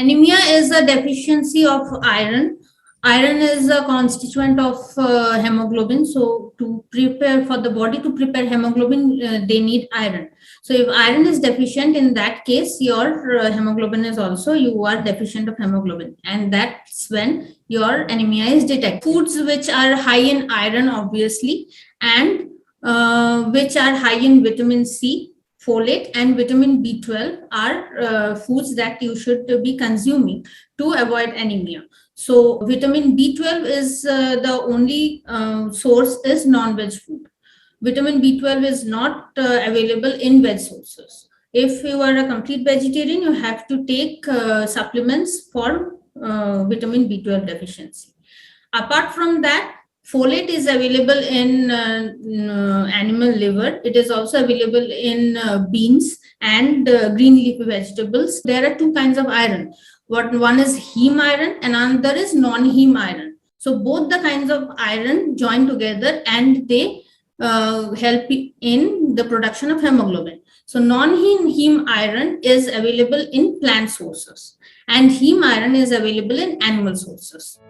Anemia is a deficiency of iron. Iron is a constituent of hemoglobin. So to prepare for the body to prepare hemoglobin, they need iron. So if iron is deficient, in that case, your hemoglobin is also, you are deficient of hemoglobin. And that's when your anemia is detected. Foods which are high in iron, obviously, and which are high in vitamin C, folate, and vitamin B12 are foods that you should be consuming to avoid anemia. So vitamin B12 is the only source is non-veg food. Vitamin B12 is not available in veg sources. If you are a complete vegetarian, you have to take supplements for vitamin B12 deficiency. Apart from that, folate is available in animal liver. It is also available in beans and green leafy vegetables. There are two kinds of iron. One is heme iron and another is non-heme iron. So both the kinds of iron join together and they help in the production of hemoglobin. So non-heme iron is available in plant sources and heme iron is available in animal sources.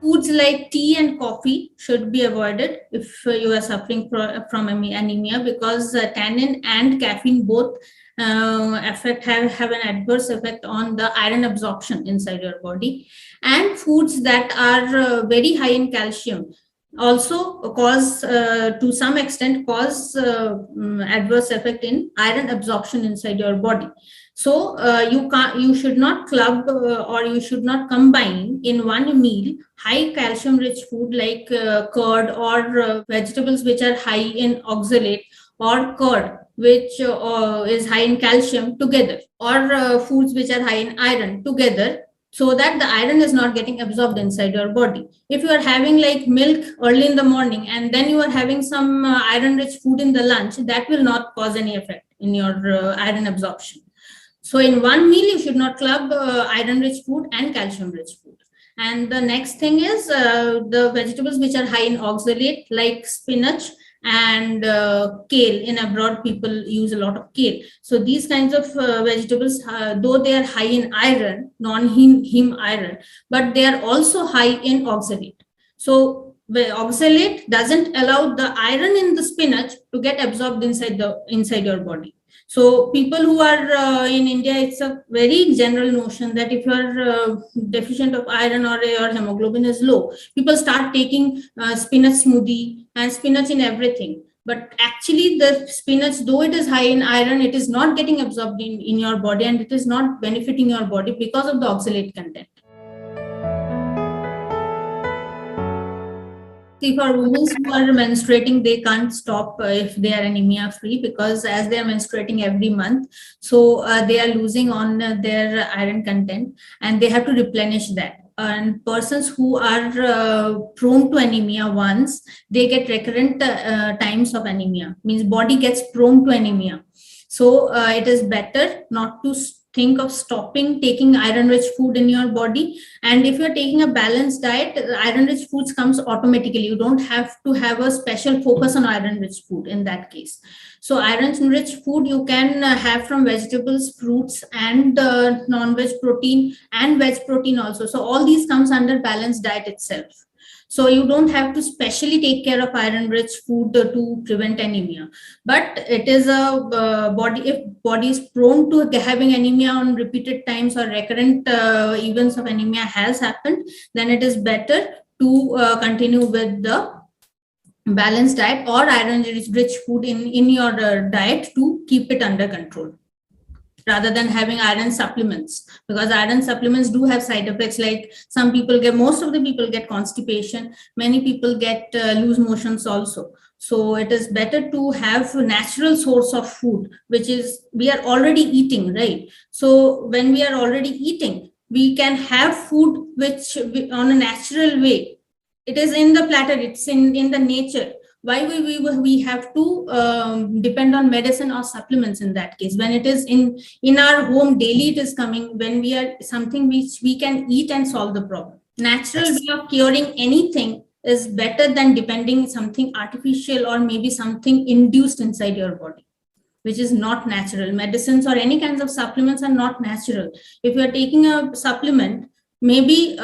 Foods like tea and coffee should be avoided if you are suffering from anemia, because tannin and caffeine both have an adverse effect on the iron absorption inside your body. And foods that are very high in calcium also cause to some extent cause adverse effect in iron absorption inside your body. So you should not club or you should not combine in one meal high calcium rich food like curd or vegetables which are high in oxalate, or curd which is high in calcium together, or foods which are high in iron together, so that the iron is not getting absorbed inside your body. If you are having like milk early in the morning and then you are having some iron rich food in the lunch, that will not cause any effect in your iron absorption. So in one meal, you should not club iron-rich food and calcium-rich food. And the next thing is the vegetables which are high in oxalate, like spinach and kale. In abroad, people use a lot of kale. So these kinds of vegetables, though they are high in iron, non-heme iron, but they are also high in oxalate. So the oxalate doesn't allow the iron in the spinach to get absorbed inside your body. So people who are in India, it's a very general notion that if you are deficient of iron or your hemoglobin is low, people start taking spinach smoothie and spinach in everything. But actually the spinach, though it is high in iron, it is not getting absorbed in your body and it is not benefiting your body because of the oxalate content. See, for women who are menstruating, they can't stop if they are anemia free, because as they are menstruating every month, so they are losing on their iron content and they have to replenish that. And persons who are prone to anemia, once they get recurrent times of anemia, means body gets prone to anemia. So it is better not to think of stopping taking iron rich food in your body. And if you're taking a balanced diet, iron rich foods comes automatically. You don't have to have a special focus on iron rich food in that case. So iron rich food you can have from vegetables, fruits, and non-veg protein and veg protein also. So all these comes under balanced diet itself. So you don't have to specially take care of iron rich food to prevent anemia. But it is a if body is prone to having anemia on repeated times or recurrent events of anemia has happened, then it is better to continue with the balanced diet or iron rich food in your diet to keep it under control, rather than having iron supplements, because iron supplements do have side effects. Like most of the people get constipation, many people get loose motions also. So it is better to have a natural source of food, which is we are already eating, right? So when we are already eating, we can have food which on a natural way. It is in the platter, it's in the nature. Why we have to depend on medicine or supplements in that case, when it is in our home daily, it is coming, when we are something which we can eat and solve the problem. Natural way of curing anything is better than depending something artificial or maybe something induced inside your body. which is not natural. Medicines or any kinds of supplements are not natural. If you are taking a supplement, maybe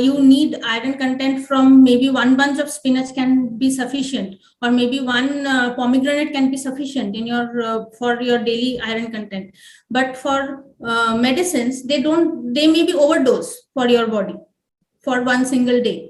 you need iron content from maybe one bunch of spinach can be sufficient, or maybe one pomegranate can be sufficient in your for your daily iron content. But for medicines, they may be overdose for your body for one single day.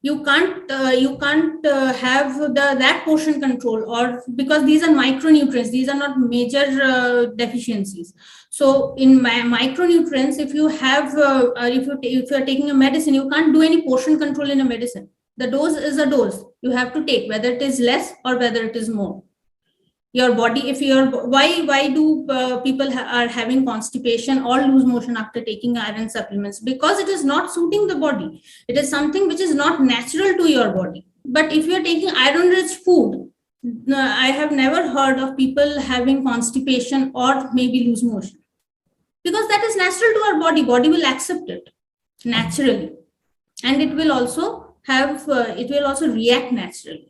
You can't have that portion control, or because these are micronutrients, these are not major deficiencies. So in micronutrients, if you have if you are taking a medicine, you can't do any portion control in a medicine. The dose is a dose you have to take, whether it is less or whether it is more. Your body, if you're why do people are having constipation or lose motion after taking iron supplements? Because it is not suiting the body. It is something which is not natural to your body. But if you're taking iron rich food, I have never heard of people having constipation or maybe lose motion, because that is natural to our body will accept it naturally, and it will also have it will also react naturally.